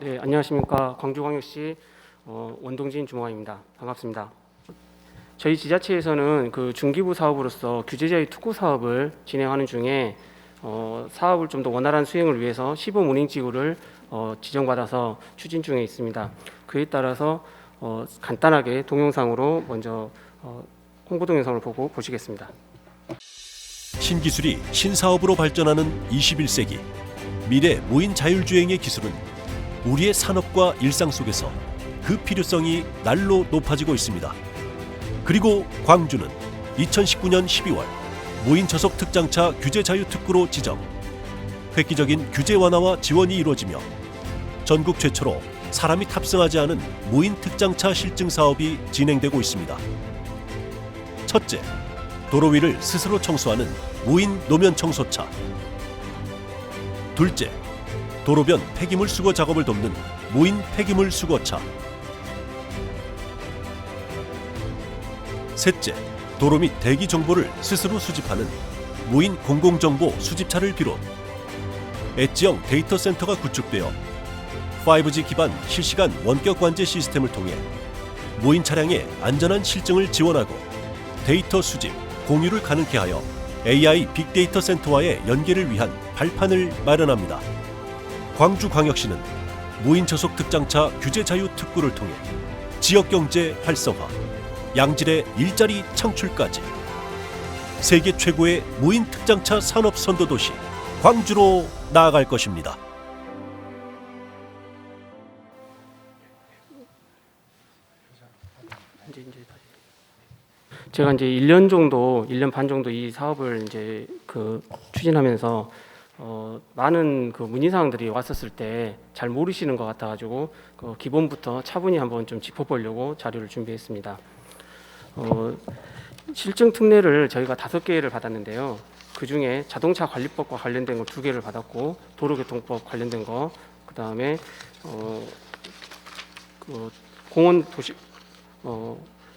네, 안녕하십니까. 광주광역시 원동진 주무관입니다. 반갑습니다. 저희 지자체에서는 그 중기부 사업으로서 규제자유 특구 사업을 진행하는 중에 사업을 좀 더 원활한 수행을 위해서 시범 운행지구를 지정받아서 추진 중에 있습니다. 그에 따라서 간단하게 동영상으로 먼저 홍보 동영상을 보고 보시겠습니다. 신기술이 신사업으로 발전하는 21세기 미래 무인 자율주행의 기술은 우리의 산업과 일상 속에서 그 필요성이 날로 높아지고 있습니다. 그리고 광주는 2019년 12월 무인 저속 특장차 규제 자유 특구로 지정, 획기적인 규제 완화와 지원이 이루어지며 전국 최초로 사람이 탑승하지 않은 무인 특장차 실증 사업이 진행되고 있습니다. 첫째, 도로 위를 스스로 청소하는 무인 노면 청소차. 둘째, 도로변 폐기물 수거 작업을 돕는 무인 폐기물 수거차. 셋째, 도로 및 대기 정보를 스스로 수집하는 무인 공공정보 수집차를 비롯 엣지형 데이터 센터가 구축되어 5G 기반 실시간 원격 관제 시스템을 통해 무인 차량의 안전한 실증을 지원하고 데이터 수집, 공유를 가능케 하여 AI 빅데이터 센터와의 연계를 위한 발판을 마련합니다. 광주광역시는 무인 저속 특장차 규제 자유 특구를 통해 지역경제 활성화, 양질의 일자리 창출까지 세계 최고의 무인 특장차 산업 선도 도시 광주로 나아갈 것입니다. 제가 이제 1년 반 정도 이 사업을 이제 추진하면서 많은 문의사항들이 왔었을 때 잘 모르시는 것 같아가지고 기본부터 차분히 한번 좀 짚어보려고 자료를 준비했습니다. 실증 특례를 저희가 5개를 받았는데요. 그 중에 자동차 관리법과 관련된 거 2개를 받았고, 도로교통법 관련된 거, 그 다음에 공원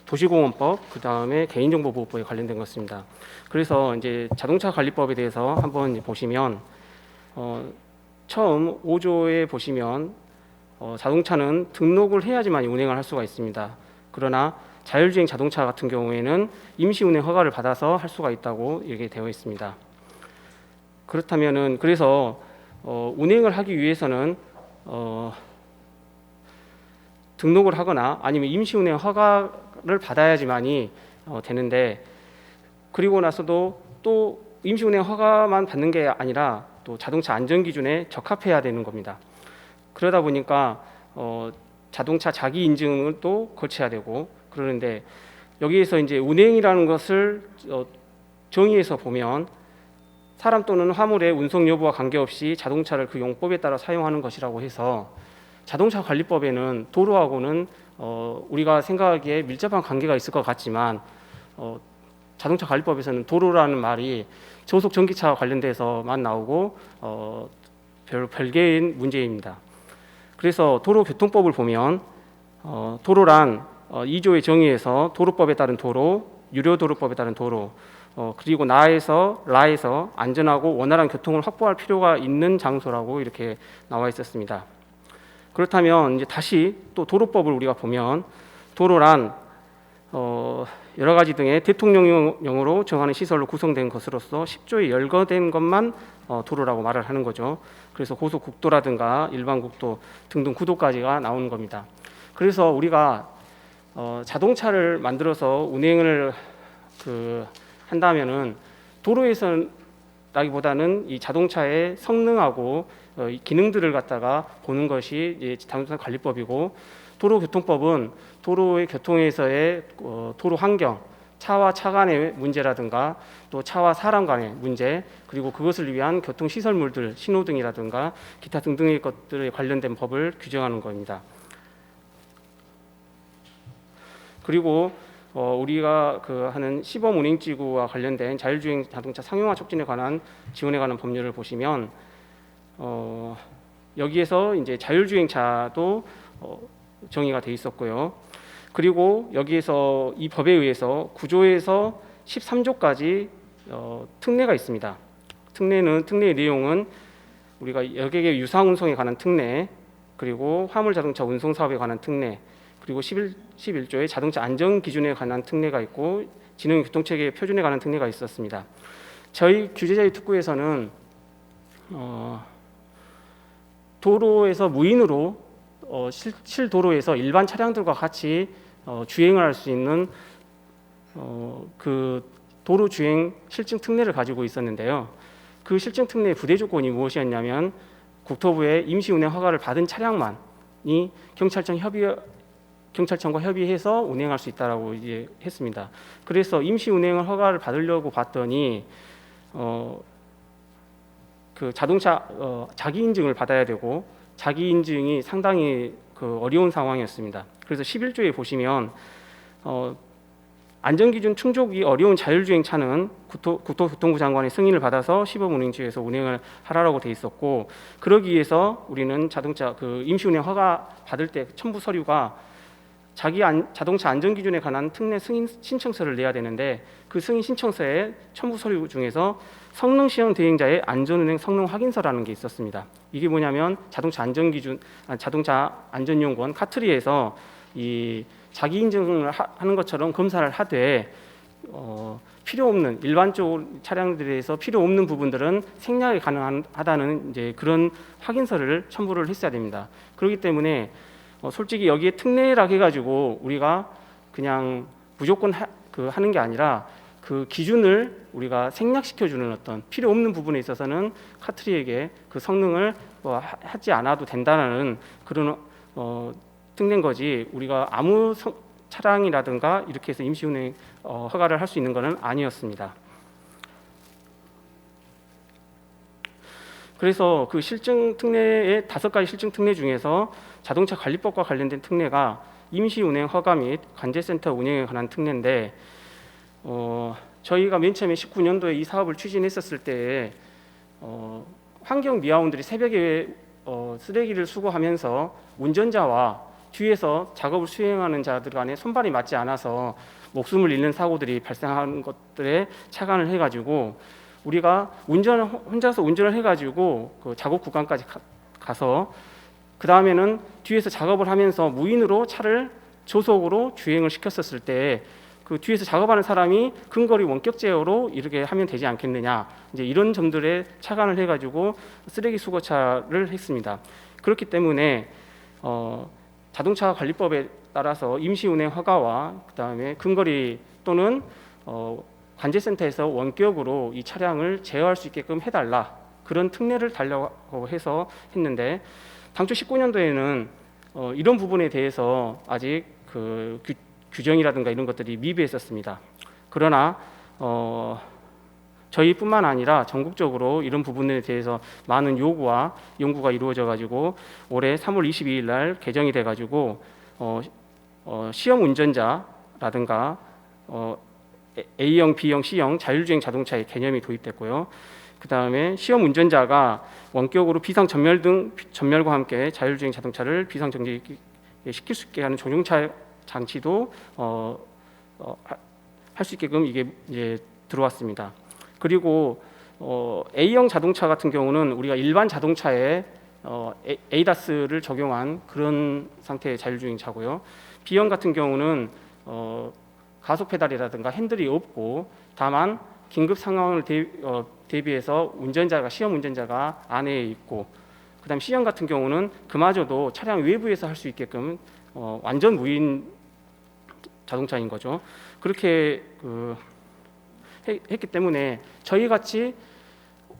도시공원법, 그 다음에 개인정보보호법에 관련된 것입니다. 그래서 이제 자동차 관리법에 대해서 한번 보시면 처음 5조에 보시면 자동차는 등록을 해야지만 운행을 할 수가 있습니다. 그러나 자율주행 자동차 같은 경우에는 임시운행 허가를 받아서 할 수가 있다고 이렇게 되어 있습니다. 그렇다면은 그래서 운행을 하기 위해서는 등록을 하거나 아니면 임시운행 허가를 받아야지만이 되는데, 그리고 나서도 또 임시운행 허가만 받는 게 아니라 또 자동차 안전기준에 적합해야 되는 겁니다. 그러다 보니까 자동차 자기 인증을 또 거쳐야 되고 그러는데, 여기에서 이제 운행이라는 것을 정의해서 보면 사람 또는 화물의 운송 여부와 관계없이 자동차를 그 용법에 따라 사용하는 것이라고 해서 자동차 관리법에는 도로하고는 우리가 생각하기에 밀접한 관계가 있을 것 같지만 자동차 관리법에서는 도로라는 말이 저속 전기차와 관련돼서만 나오고 별개인 문제입니다. 그래서 도로교통법을 보면 도로란 2조의 정의에서 도로법에 따른 도로, 유료도로법에 따른 도로, 그리고 라에서 안전하고 원활한 교통을 확보할 필요가 있는 장소라고 이렇게 나와 있었습니다. 그렇다면 이제 다시 또 도로법을 우리가 보면 도로란 여러 가지 등의 대통령령으로 정하는 시설로 구성된 것으로서 10조에 열거된 것만 도로라고 말을 하는 거죠. 그래서 고속국도라든가 일반국도 등등 구도까지가 나오는 겁니다. 그래서 우리가 자동차를 만들어서 운행을 한다면은 도로에서라기보다는 이 자동차의 성능하고 기능들을 갖다가 보는 것이 자동차 관리법이고, 도로교통법은 도로의 교통에서의 도로 환경, 차와 차 간의 문제라든가 또 차와 사람 간의 문제, 그리고 그것을 위한 교통시설물들, 신호등이라든가 기타 등등의 것들에 관련된 법을 규정하는 겁니다. 그리고 우리가 하는 시범 운행지구와 관련된 자율주행 자동차 상용화 촉진에 관한 지원에 관한 법률을 보시면 여기에서 이제 자율주행차도 정의가 돼 있었고요. 그리고 여기에서 이 법에 의해서 9조에서 13조까지 특례가 있습니다. 특례의 내용은 우리가 여객의 유상 운송에 관한 특례, 그리고 화물 자동차 운송 사업에 관한 특례, 그리고 11조의 자동차 안전 기준에 관한 특례가 있고 지능 교통체계 표준에 관한 특례가 있었습니다. 저희 규제자의 특구에서는 도로에서 무인으로 실도로에서 일반 차량들과 같이 주행을 할 수 있는 그 도로 주행 실증 특례를 가지고 있었는데요. 그 실증 특례의 부대 조건이 무엇이었냐면 국토부의 임시 운행 허가를 받은 차량만이 경찰청과 협의해서 운행할 수 있다라고 이제 했습니다. 그래서 임시 운행 허가를 받으려고 봤더니 그 자동차 자기 인증을 받아야 되고 자기 인증이 상당히 그 어려운 상황이었습니다. 그래서 11조에 보시면 안전기준 충족이 어려운 자율주행 차는 국토교통부 장관의 승인을 받아서 시범 운행지에서 운행을 하라고 돼 있었고, 그러기 위해서 우리는 자동차 그 임시운행 허가 받을 때 첨부 서류가 자동차 안전기준에 관한 특례 승인 신청서를 내야 되는데, 그 승인 신청서에 첨부 서류 중에서 성능 시험 대행자의 안전운행 성능 확인서라는 게 있었습니다. 이게 뭐냐면 자동차 안전연구원 카트리에서 이 자기 인증을 하는 것처럼 검사를 하되 필요 없는 일반적으로 차량들에서 필요 없는 부분들은 생략이 가능하다는 이제 그런 확인서를 첨부를 했어야 됩니다. 그렇기 때문에 솔직히 여기에 특례라 해가지고 우리가 그냥 무조건 하는 게 아니라 그 기준을 우리가 생략시켜주는 어떤 필요 없는 부분에 있어서는 카트리에게 그 성능을 하지 않아도 된다는 그런 특례인 거지, 우리가 아무 차량이라든가 이렇게 해서 임시운행 허가를 할 수 있는 것은 아니었습니다. 그래서 그 실증 특례의 5가지 실증 특례 중에서 자동차 관리법과 관련된 특례가 임시운행 허가 및 관제센터 운영에 관한 특례인데, 저희가 맨 처음에 19년도에 이 사업을 추진했었을 때 환경미화원들이 새벽에 쓰레기를 수거하면서 운전자와 뒤에서 작업을 수행하는 자들 간에 손발이 맞지 않아서 목숨을 잃는 사고들이 발생하는 것들에 착안을 해가지고 우리가 혼자서 운전을 해가지고 그 작업 구간까지 가서 그 다음에는 뒤에서 작업을 하면서 무인으로 차를 조속으로 주행을 시켰었을 때 그 뒤에서 작업하는 사람이 근거리 원격 제어로 이렇게 하면 되지 않겠느냐, 이제 이런 점들에 착안을 해가지고 쓰레기 수거차를 했습니다. 그렇기 때문에 자동차 관리법에 따라서 임시운행 허가와 그 다음에 근거리 또는 관제센터에서 원격으로 이 차량을 제어할 수 있게끔 해달라, 그런 특례를 달라고 해서 했는데, 당초 19년도에는 이런 부분에 대해서 아직 그 규정이라든가 이런 것들이 미비했었습니다. 그러나 저희뿐만 아니라 전국적으로 이런 부분에 대해서 많은 요구와 연구가 이루어져 가지고 올해 3월 22일 날 개정이 돼 가지고 시험 운전자라든가 A형, B형, C형 자율주행 자동차의 개념이 도입됐고요. 그 다음에 시험 운전자가 원격으로 비상 전멸과 함께 자율주행 자동차를 비상 정지시킬 수 있게 하는 전용차 장치도 할 수 있게끔 이게 이제 들어왔습니다. 그리고 A형 자동차 같은 경우는 우리가 일반 자동차에 ADAS를 적용한 그런 상태의 자율주행차고요. B형 같은 경우는 가속 페달이라든가 핸들이 없고 다만 긴급 상황을 대비해서 시험 운전자가 안에 있고, 그다음 C형 같은 경우는 그마저도 차량 외부에서 할 수 있게끔 완전 무인 자동차인 거죠. 그렇게 했기 때문에 저희 같이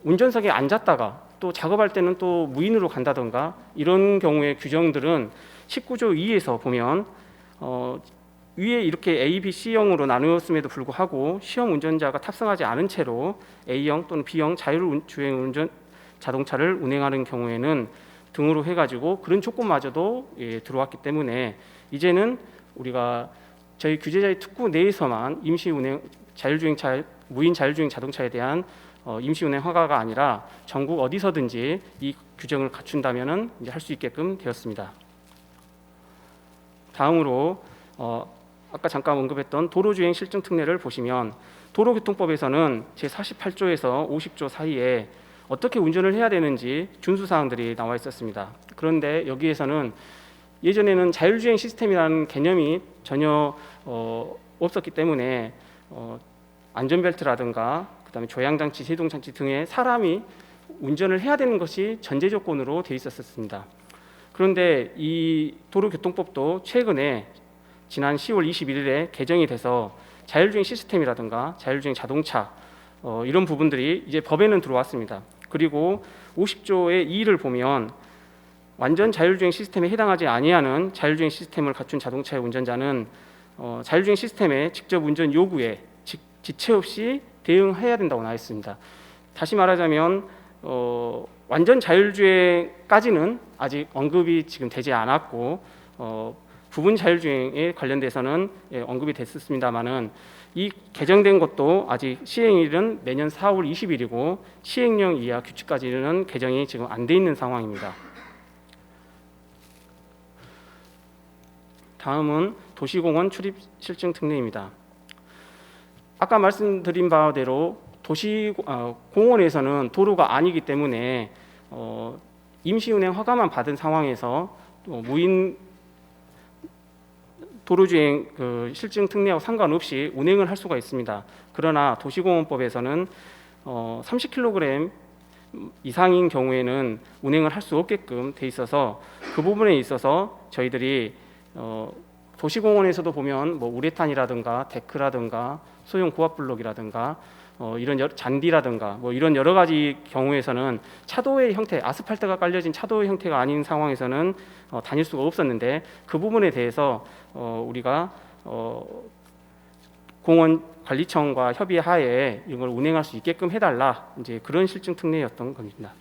운전석에 앉았다가 또 작업할 때는 또 무인으로 간다던가 이런 경우의 규정들은 19조 2에서 보면 위에 이렇게 A, B, C형으로 나누었음에도 불구하고 시험 운전자가 탑승하지 않은 채로 A형 또는 B형 자율주행 운전 자동차를 운행하는 경우에는 등으로 해가지고 그런 조건마저도 들어왔기 때문에 이제는 우리가 저희 규제자의 특구 내에서만 임시운행 무인 자율주행 자동차에 대한 임시운행 허가가 아니라 전국 어디서든지 이 규정을 갖춘다면은 이제 할 수 있게끔 되었습니다. 다음으로 아까 잠깐 언급했던 도로주행 실증 특례를 보시면 도로교통법에서는 제48조에서 50조 사이에 어떻게 운전을 해야 되는지 준수사항들이 나와 있었습니다. 그런데 여기에서는 예전에는 자율주행 시스템이라는 개념이 전혀 없었기 때문에 안전벨트라든가 그다음에 조향장치, 제동장치 등의 사람이 운전을 해야 되는 것이 전제 조건으로 되어 있었습니다. 그런데 이 도로교통법도 최근에 지난 10월 21일에 개정이 돼서 자율주행 시스템이라든가 자율주행 자동차 이런 부분들이 이제 법에는 들어왔습니다. 그리고 50조의 2를 보면 완전 자율주행 시스템에 해당하지 아니하는 자율주행 시스템을 갖춘 자동차의 운전자는 자율주행 시스템의 직접 운전 요구에 지체 없이 대응해야 된다고 나와 있습니다. 다시 말하자면 완전 자율주행까지는 아직 언급이 지금 되지 않았고 부분 자율주행에 관련돼서는 언급이 됐었습니다만은 이 개정된 것도 아직 시행일은 내년 4월 20일이고 시행령 이하 규칙까지는 개정이 지금 안 돼 있는 상황입니다. 다음은 도시공원 출입 실증 특례입니다. 아까 말씀드린 바대로 공원에서는 도로가 아니기 때문에 임시운행 허가만 받은 상황에서 무인 도로주행 실증 특례와 상관없이 운행을 할 수가 있습니다. 그러나 도시공원법에서는 30kg 이상인 경우에는 운행을 할 수 없게끔 돼 있어서 그 부분에 있어서 저희들이 도시공원에서도 보면 뭐 우레탄이라든가 데크라든가 소형 고압블록이라든가 이런 잔디라든가 뭐 이런 여러 가지 경우에서는 차도의 형태, 아스팔트가 깔려진 차도의 형태가 아닌 상황에서는 다닐 수가 없었는데 그 부분에 대해서 우리가 공원 관리청과 협의하에 이걸 운행할 수 있게끔 해달라, 이제 그런 실증 특례였던 겁니다.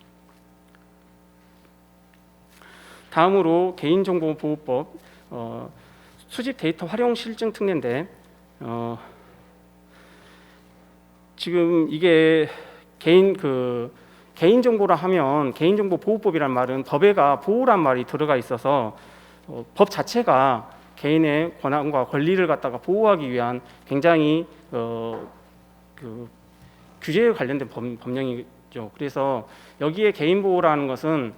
다음으로 개인정보보호법 수집 데이터 활용 실증 특례인데 지금 이게 개인정보라 하면 개인정보보호법이란 말은 법에가 보호란 말이 들어가 있어서 법 자체가 개인의 권한과 권리를 갖다가 보호하기 위한 굉장히 규제에 관련된 법령이죠. 그래서 여기에 개인보호라는 것은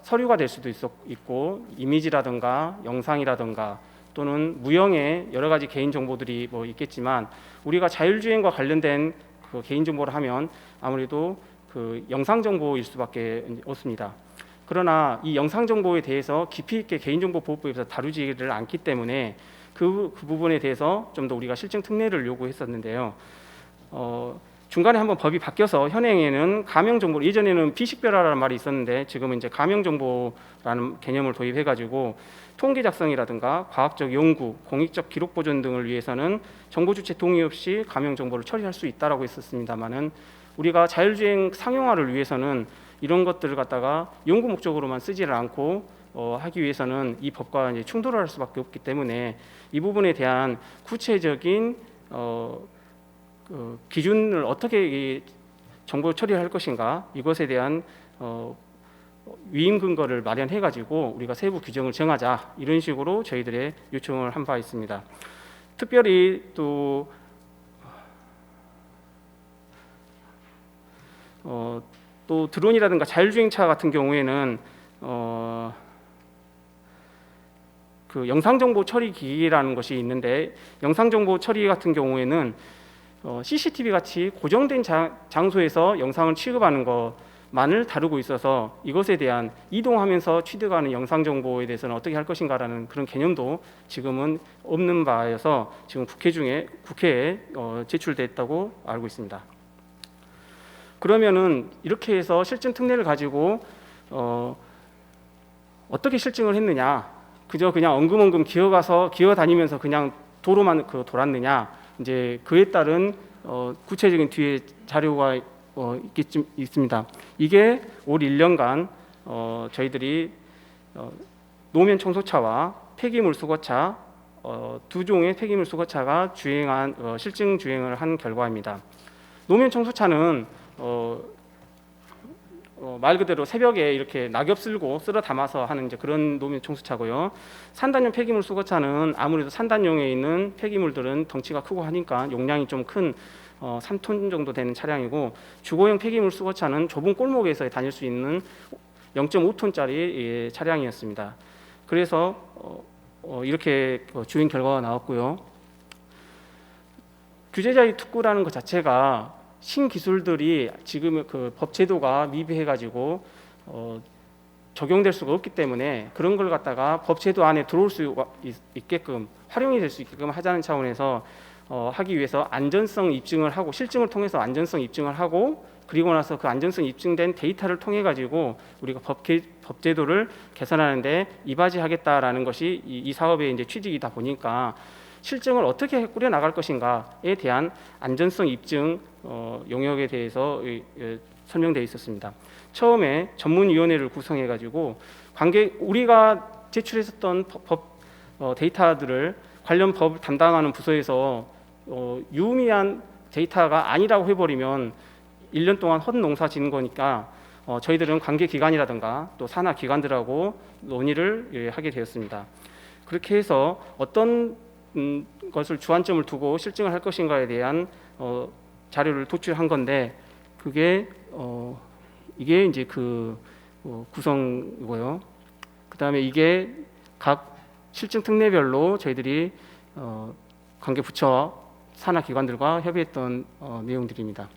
서류가 될 수도 있고 이미지라든가 영상이라든가 또는 무형의 여러 가지 개인 정보들이 뭐 있겠지만 우리가 자율주행과 관련된 그 개인 정보를 하면 아무래도 그 영상 정보일 수밖에 없습니다. 그러나 이 영상 정보에 대해서 깊이 있게 개인정보보호법에서 다루지를 않기 때문에 그 부분에 대해서 좀 더 우리가 실증 특례를 요구했었는데요. 중간에 한번 법이 바뀌어서 현행에는 가명정보, 예전에는 비식별화라는 말이 있었는데 지금은 이제 가명정보라는 개념을 도입해가지고 통계 작성이라든가 과학적 연구, 공익적 기록 보존 등을 위해서는 정보 주체 동의 없이 가명정보를 처리할 수 있다라고 했었습니다만은 우리가 자율주행 상용화를 위해서는 이런 것들을 갖다가 연구 목적으로만 쓰지를 않고 하기 위해서는 이 법과 이제 충돌을 할 수밖에 없기 때문에 이 부분에 대한 구체적인 기준을 어떻게 이 정보 처리할 것인가, 이것에 대한 위임 근거를 마련해 가지고 우리가 세부 규정을 정하자, 이런 식으로 저희들의 요청을 한 바 있습니다. 특별히 또 드론이라든가 자율주행차 같은 경우에는 그 영상정보 처리 기기라는 것이 있는데, 영상정보 처리 같은 경우에는 CCTV 같이 고정된 장소에서 영상을 취급하는 것만을 다루고 있어서 이것에 대한 이동하면서 취득하는 영상정보에 대해서는 어떻게 할 것인가라는 그런 개념도 지금은 없는 바여서 지금 국회에 제출됐다고 알고 있습니다. 그러면은 이렇게 해서 실증 특례를 가지고 어떻게 실증을 했느냐, 그저 그냥 엉금엉금 기어 다니면서 그냥 도로만 돌았느냐, 이제 그에 따른 구체적인 뒤에 자료가 있습니다. 이게 올 1년간 저희들이 노면 청소차와 폐기물 수거차 두 종의 폐기물 수거차가 주행한 실증 주행을 한 결과입니다. 노면 청소차는 말 그대로 새벽에 이렇게 낙엽 쓸어 담아서 하는 이제 그런 노면 청소차고요. 산단용 폐기물 수거차는 아무래도 산단용에 있는 폐기물들은 덩치가 크고 하니까 용량이 좀 큰 3톤 정도 되는 차량이고, 주거용 폐기물 수거차는 좁은 골목에서 다닐 수 있는 0.5톤짜리 차량이었습니다. 그래서 이렇게 주행 결과가 나왔고요. 규제자의 특구라는 것 자체가 신기술들이 지금 그 법 제도가 미비해가지고 적용될 수가 없기 때문에 그런 걸 갖다가 법 제도 안에 들어올 수 있게끔 활용이 될 수 있게끔 하자는 차원에서 하기 위해서 안전성 입증을 하고 실증을 통해서 안전성 입증을 하고 그리고 나서 그 안전성 입증된 데이터를 통해 가지고 우리가 법 제도를 개선하는데 이바지하겠다라는 것이 이 사업의 이제 취지이다 보니까 실증을 어떻게 꾸려 나갈 것인가에 대한 안전성 입증 용역에 대해서 설명되어 있었습니다. 처음에 전문위원회를 구성해 가지고 우리가 제출했었던 법 데이터들을 관련 법 담당하는 부서에서 유의미한 데이터가 아니라고 해버리면 1년 동안 헛농사 짓는 거니까 저희들은 관계기관이라든가 또 산하 기관들하고 논의를 하게 되었습니다. 그렇게 해서 어떤 것을 주안점을 두고 실증을 할 것인가에 대한 자료를 도출한 건데 그게 이게 이제 그 구성이고요. 그 다음에 이게 각 실증 특례별로 저희들이 관계 부처 산하 기관들과 협의했던 내용들입니다.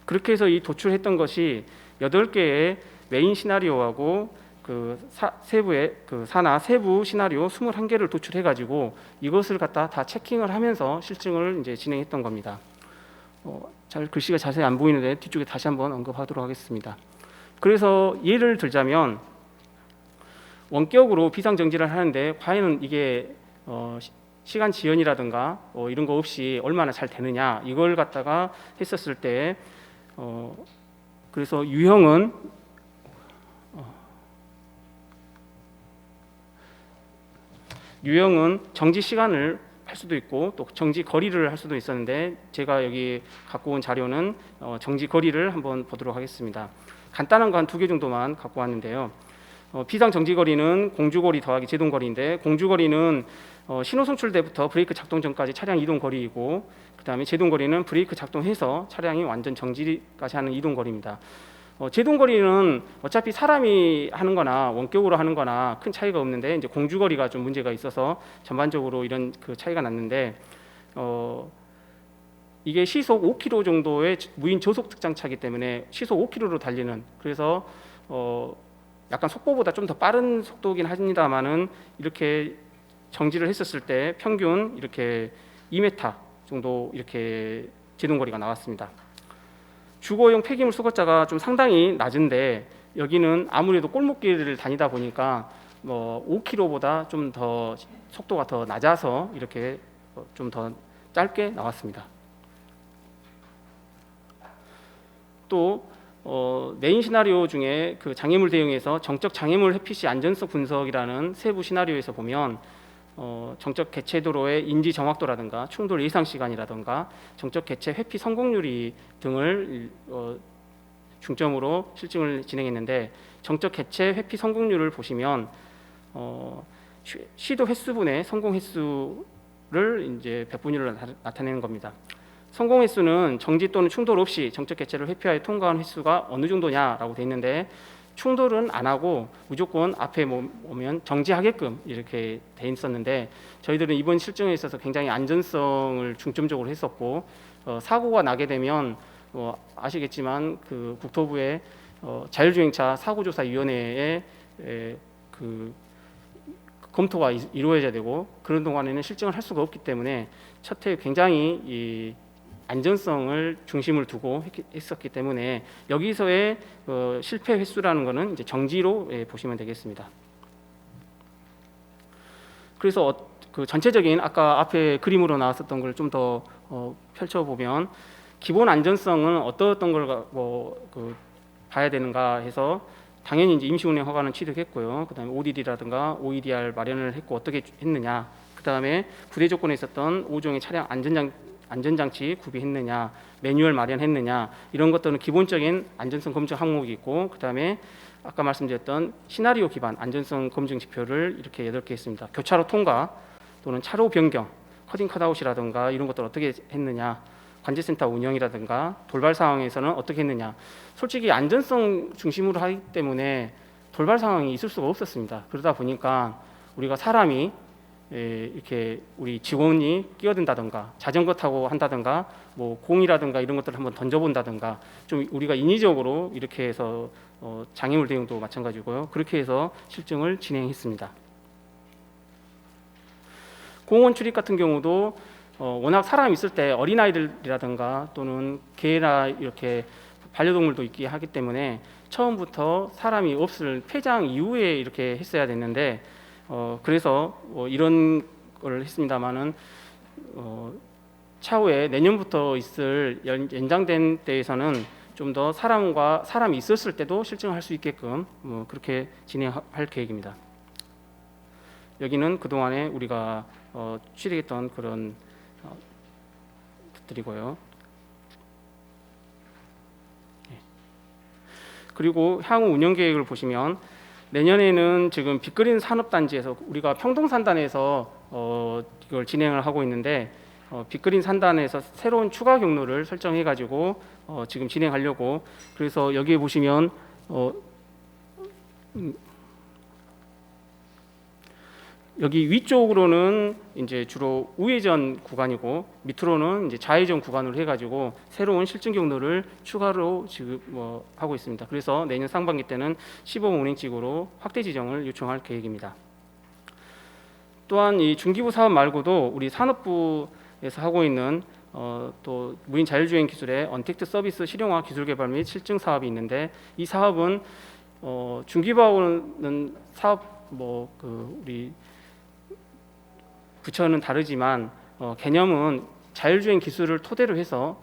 그렇게 해서 이 도출했던 것이 8개의 메인 시나리오하고 그 세부의 그 산하 세부 시나리오 21개를 도출해 가지고 이것을 갖다 다 체킹을 하면서 실증을 이제 진행했던 겁니다. 잘 글씨가 자세히 안 보이는데 뒤쪽에 다시 한번 언급하도록 하겠습니다. 그래서 예를 들자면 원격으로 비상정지를 하는데 과연 이게 시간 지연이라든가 이런 거 없이 얼마나 잘 되느냐 이걸 갖다가 했었을 때 그래서 유형은 정지 시간을 할 수도 있고 또 정지 거리를 할 수도 있었는데 제가 여기 갖고 온 자료는 정지 거리를 한번 보도록 하겠습니다. 간단한 거 한 2개 정도만 갖고 왔는데요. 비상 정지 거리는 공주거리 더하기 제동거리인데 공주거리는 신호 송출대부터 브레이크 작동 전까지 차량 이동 거리이고 그 다음에 제동거리는 브레이크 작동해서 차량이 완전 정지까지 하는 이동 거리입니다. 제동거리는 어차피 사람이 하는 거나 원격으로 하는 거나 큰 차이가 없는데 이제 공주거리가 좀 문제가 있어서 전반적으로 이런 그 차이가 났는데 이게 시속 5km 정도의 무인 저속 특장차이기 때문에 시속 5km로 달리는 그래서 약간 속보보다 좀 더 빠른 속도긴 합니다만은 이렇게 정지를 했었을 때 평균 이렇게 2m 정도 이렇게 제동거리가 나왔습니다. 주거용 폐기물 수거자가 좀 상당히 낮은데 여기는 아무래도 골목길을 다니다 보니까 5km보다 좀 더 속도가 더 낮아서 이렇게 좀 더 짧게 나왔습니다. 또 메인 시나리오 중에 그 장애물 대응에서 정적 장애물 회피 시 안전성 분석이라는 세부 시나리오에서 보면 정적 개체 도로의 인지 정확도라든가 충돌 예상 시간이라든가 정적 개체 회피 성공률이 등을 중점으로 실증을 진행했는데 정적 개체 회피 성공률을 보시면 시도 횟수분의 성공 횟수를 이제 백분위로 나타내는 겁니다. 성공 횟수는 정지 또는 충돌 없이 정적 개체를 회피하여 통과한 횟수가 어느 정도냐라고 돼 있는데 충돌은 안 하고 무조건 앞에 오면 정지하게끔 이렇게 돼 있었는데 저희들은 이번 실증에 있어서 굉장히 안전성을 중점적으로 했었고 사고가 나게 되면 아시겠지만 그 국토부의 자율주행차 사고조사위원회에 그 검토가 이루어져야 되고 그런 동안에는 실증을 할 수가 없기 때문에 첫해 굉장히 이 안전성을 중심을 두고 했었기 때문에 여기서의 실패 횟수라는 것은 이제 정지로 보시면 되겠습니다. 그래서 그 전체적인 아까 앞에 그림으로 나왔었던 걸 좀 더 펼쳐보면 기본 안전성은 어떤 걸 봐야 되는가 해서 당연히 이제 임시운행 허가는 취득했고요. 그다음에 ODD라든가 OEDR 마련을 했고 어떻게 했느냐. 그다음에 부대 조건에 있었던 5종의 차량 안전장치 구비했느냐, 매뉴얼 마련했느냐 이런 것들은 기본적인 안전성 검증 항목이 있고 그다음에 아까 말씀드렸던 시나리오 기반 안전성 검증 지표를 이렇게 8개 했습니다. 교차로 통과 또는 차로 변경, 커팅 컷아웃이라든가 이런 것들 어떻게 했느냐, 관제센터 운영이라든가 돌발 상황에서는 어떻게 했느냐. 솔직히 안전성 중심으로 하기 때문에 돌발 상황이 있을 수가 없었습니다. 그러다 보니까 우리가 사람이 이렇게 우리 직원이 끼어든다든가 자전거 타고 한다든가 뭐 공이라든가 이런 것들을 한번 던져본다든가 좀 우리가 인위적으로 이렇게 해서 장애물 대응도 마찬가지고요. 그렇게 해서 실증을 진행했습니다. 공원 출입 같은 경우도 워낙 사람이 있을 때 어린아이들이라든가 또는 개나 이렇게 반려동물도 있기 하기 때문에 처음부터 사람이 없을 폐장 이후에 이렇게 했어야 됐는데 그래서 이런 걸 했습니다만은 차후에 내년부터 있을 연장된 때에서는 좀 더 사람이 있었을 때도 실증을 할 수 있게끔 그렇게 진행할 계획입니다. 여기는 그동안에 우리가 취득했던 그런 것들이고요. 그리고 향후 운영 계획을 보시면 내년에는 지금 빅그린 산업단지에서 우리가 평동산단에서 이걸 진행을 하고 있는데 빅그린 산단에서 새로운 추가 경로를 설정해 가지고 지금 진행하려고. 그래서 여기에 보시면 여기 위쪽으로는 이제 주로 우회전 구간이고 밑으로는 이제 좌회전 구간으로 해가지고 새로운 실증 경로를 추가로 지금 하고 있습니다. 그래서 내년 상반기 때는 시범 운행지구로 확대 지정을 요청할 계획입니다. 또한 이 중기부 사업 말고도 우리 산업부에서 하고 있는 또 무인 자율주행 기술의 언택트 서비스 실용화 기술 개발 및 실증 사업이 있는데 이 사업은 중기부하고는 사업 우리 부처는 다르지만 개념은 자율주행 기술을 토대로 해서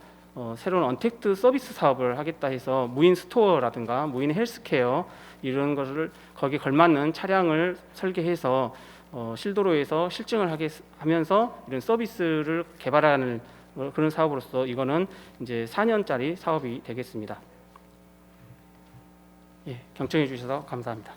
새로운 언택트 서비스 사업을 하겠다 해서 무인 스토어라든가 무인 헬스케어 이런 것을 거기에 걸맞는 차량을 설계해서 실도로에서 실증을 하면서 이런 서비스를 개발하는 그런 사업으로서 이거는 이제 4년짜리 사업이 되겠습니다. 예, 경청해 주셔서 감사합니다.